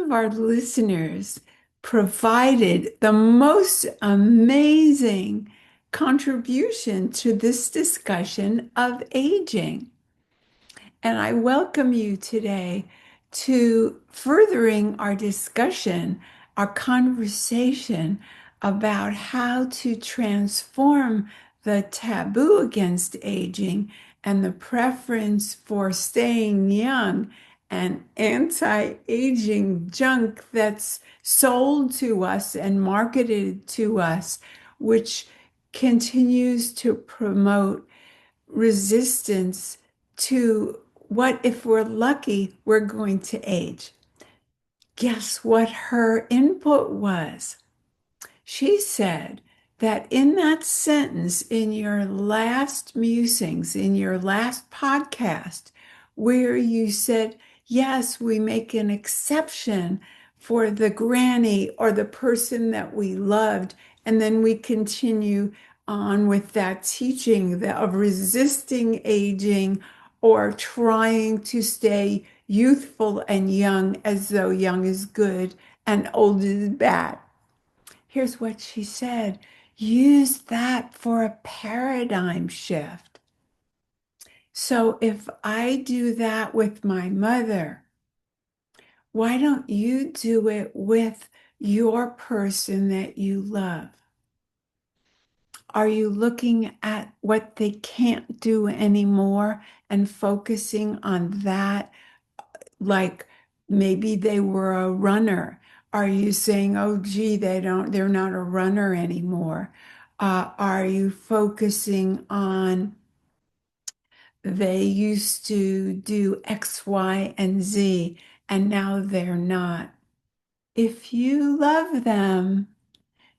of our listeners provided the most amazing contribution to this discussion of aging. And I welcome you today to furthering our discussion, our conversation about how to transform the taboo against aging and the preference for staying young and anti-aging junk that's sold to us and marketed to us, which continues to promote resistance to what if we're lucky, we're going to age. Guess what her input was? She said that in that sentence, in your last musings, in your last podcast, where you said, yes, we make an exception for the granny or the person that we loved, and then we continue on with that teaching of resisting aging or trying to stay youthful and young as though young is good and old is bad. Here's what she said. Use that for a paradigm shift. So if I do that with my mother, why don't you do it with your person that you love? Are you looking at what they can't do anymore and focusing on that? Like maybe they were a runner. Are you saying, oh, gee, they're not a runner anymore? Are you focusing on they used to do X, Y, and Z, and now they're not? If you love them,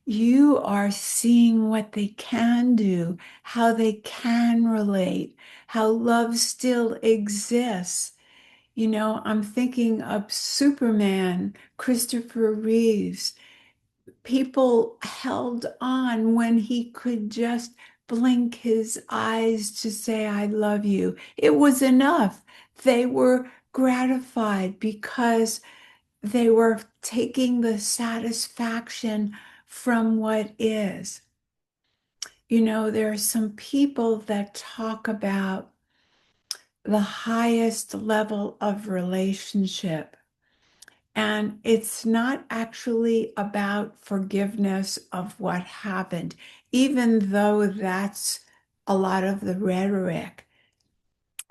you are seeing what they can do, how they can relate, how love still exists. You know, I'm thinking of Superman, Christopher Reeves. People held on when he could just blink his eyes to say, I love you. It was enough. They were gratified because they were taking the satisfaction from what is. You know, there are some people that talk about the highest level of relationship. And it's not actually about forgiveness of what happened, even though that's a lot of the rhetoric.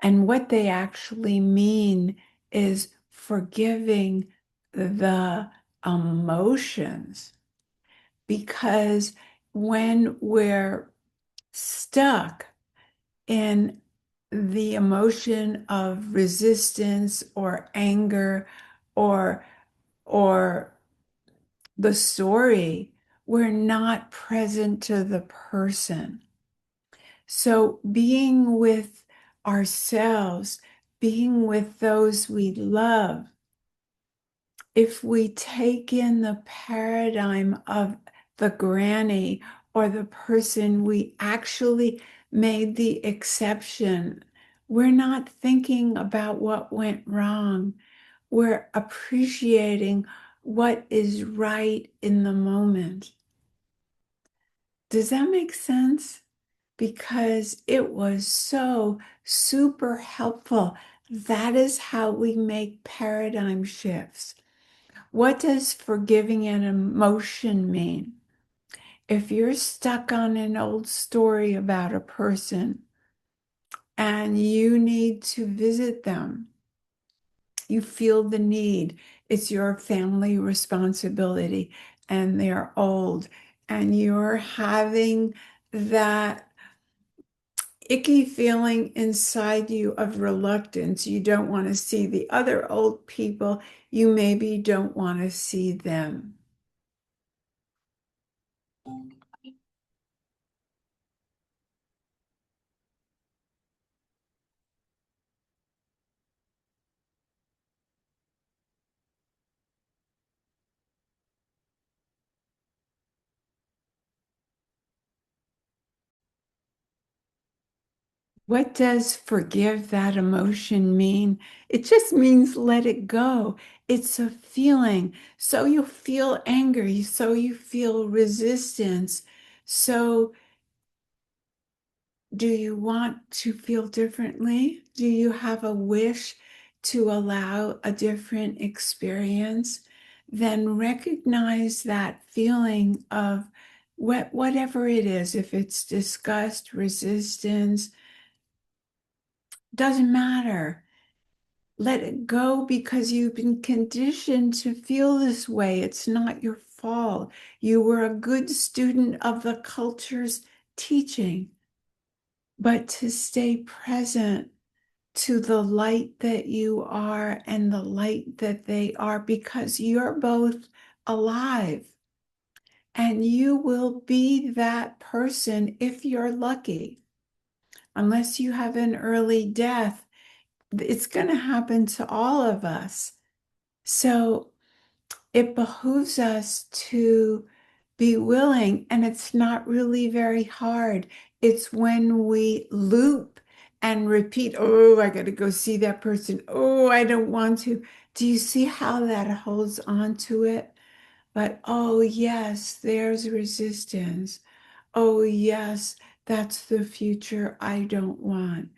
And what they actually mean is forgiving the emotions. Because when we're stuck in the emotion of resistance or anger or or the story, we're not present to the person. So being with ourselves, being with those we love, if we take in the paradigm of the granny or the person we actually made the exception, we're not thinking about what went wrong. We're appreciating what is right in the moment. Does that make sense? Because it was so super helpful. That is how we make paradigm shifts. What does forgiving an emotion mean? If you're stuck on an old story about a person and you need to visit them, you feel the need, it's your family responsibility, and they're old, and you're having that icky feeling inside you of reluctance. You don't want to see the other old people, you maybe don't want to see them. What does forgive that emotion mean? It just means let it go. It's a feeling. So you feel anger, so you feel resistance. So do you want to feel differently? Do you have a wish to allow a different experience? Then recognize that feeling of whatever it is, if it's disgust, resistance, doesn't matter. Let it go because you've been conditioned to feel this way. It's not your fault. You were a good student of the culture's teaching, but to stay present to the light that you are and the light that they are, because you're both alive and you will be that person if you're lucky. Unless you have an early death, it's going to happen to all of us. So it behooves us to be willing, and it's not really very hard. It's when we loop and repeat, oh, I got to go see that person. Oh, I don't want to. Do you see how that holds on to it? But oh, yes, there's resistance. Oh, yes, that's the future I don't want.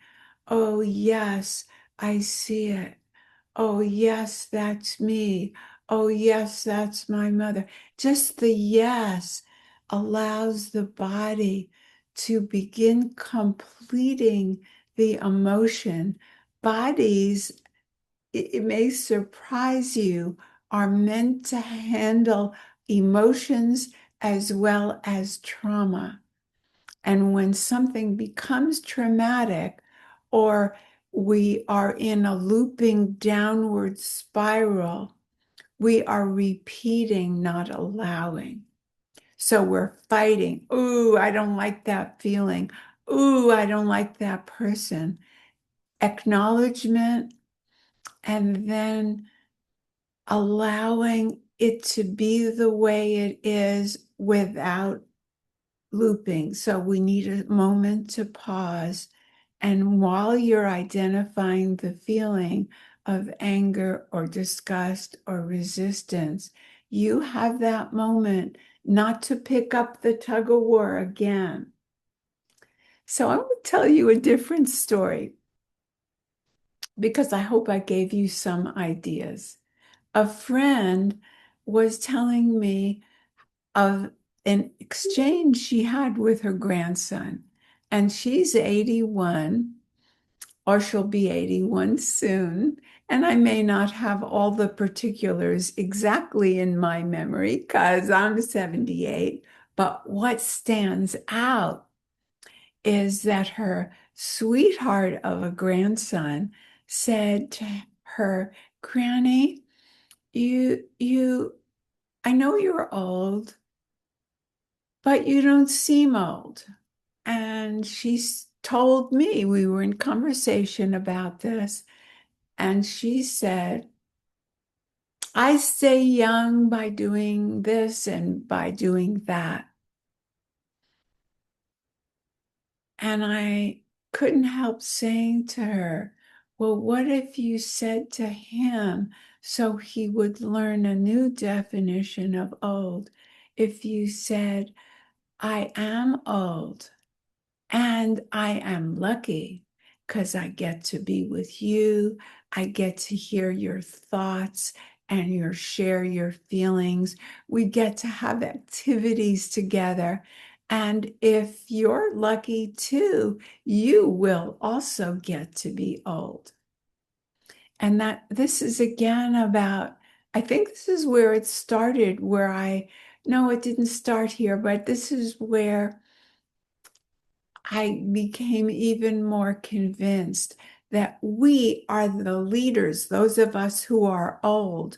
Oh, yes, I see it. Oh, yes, that's me. Oh, yes, that's my mother. Just the yes allows the body to begin completing the emotion. Bodies, it may surprise you, are meant to handle emotions as well as trauma. And when something becomes traumatic, or we are in a looping downward spiral, we are repeating, not allowing. So we're fighting. Ooh, I don't like that feeling. Ooh, I don't like that person. Acknowledgement, and then allowing it to be the way it is without looping. So we need a moment to pause. And while you're identifying the feeling of anger or disgust or resistance, you have that moment not to pick up the tug of war again. So I will tell you a different story because I hope I gave you some ideas. A friend was telling me of an exchange she had with her grandson. And she's 81, or she'll be 81 soon. And I may not have all the particulars exactly in my memory because I'm 78. But what stands out is that her sweetheart of a grandson said to her, Granny, I know you're old, but you don't seem old. And she told me, we were in conversation about this, and she said, I stay young by doing this and by doing that. And I couldn't help saying to her, well, what if you said to him, so he would learn a new definition of old? If you said, I am old, and I am lucky because I get to be with you. I get to hear your thoughts and share your feelings. We get to have activities together. And if you're lucky too, you will also get to be old. And that this is again about, I think this is where it started, where no, it didn't start here, but this is where I became even more convinced that we are the leaders, those of us who are old,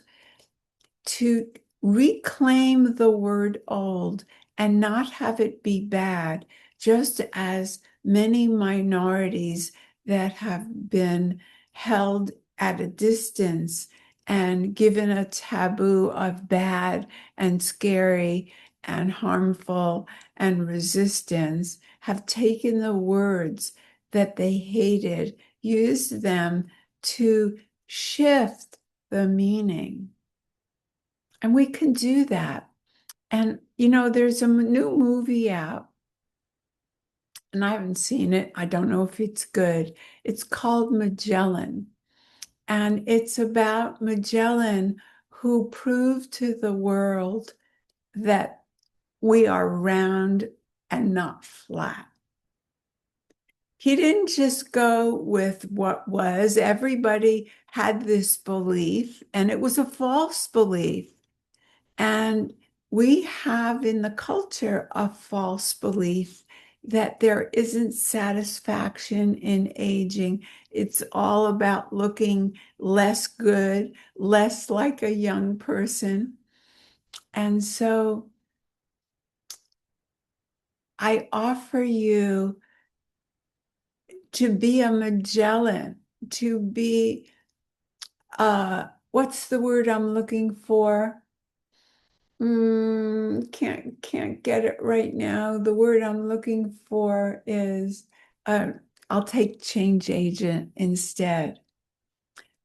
to reclaim the word old and not have it be bad, just as many minorities that have been held at a distance and given a taboo of bad and scary and harmful and resistance have taken the words that they hated, used them to shift the meaning. And we can do that. And, there's a new movie out, and I haven't seen it. I don't know if it's good. It's called Magellan. And it's about Magellan, who proved to the world that we are round and not flat. He didn't just go with what was. Everybody had this belief, and it was a false belief. And we have in the culture a false belief that there isn't satisfaction in aging. It's all about looking less good, less like a young person. And so I offer you to be a Magellan, to be, what's the word I'm looking for? Can't get it right now. The word I'm looking for is, uh, I'll take change agent instead.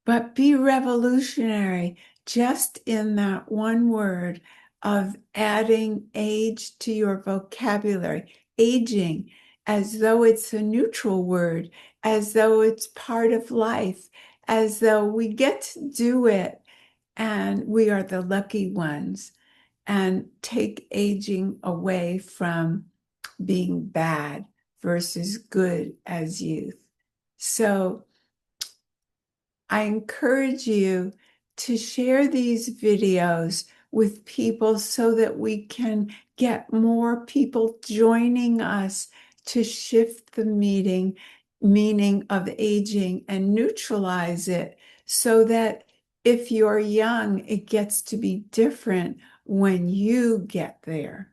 But be revolutionary just in that one word of adding age to your vocabulary, aging, as though it's a neutral word, as though it's part of life, as though we get to do it and we are the lucky ones, and take aging away from being bad versus good as youth. So I encourage you to share these videos with people so that we can get more people joining us to shift the meaning of aging and neutralize it, so that if you're young, it gets to be different when you get there.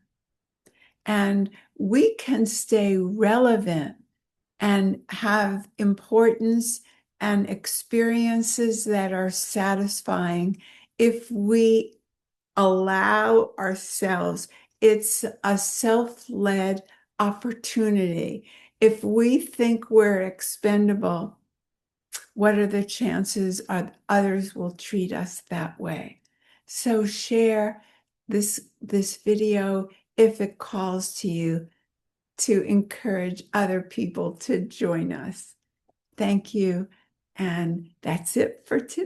And we can stay relevant and have importance and experiences that are satisfying if we allow ourselves. It's a self-led opportunity. If we think we're expendable, what are the chances others will treat us that way? So share this video if it calls to you, to encourage other people to join us. Thank you. And that's it for today.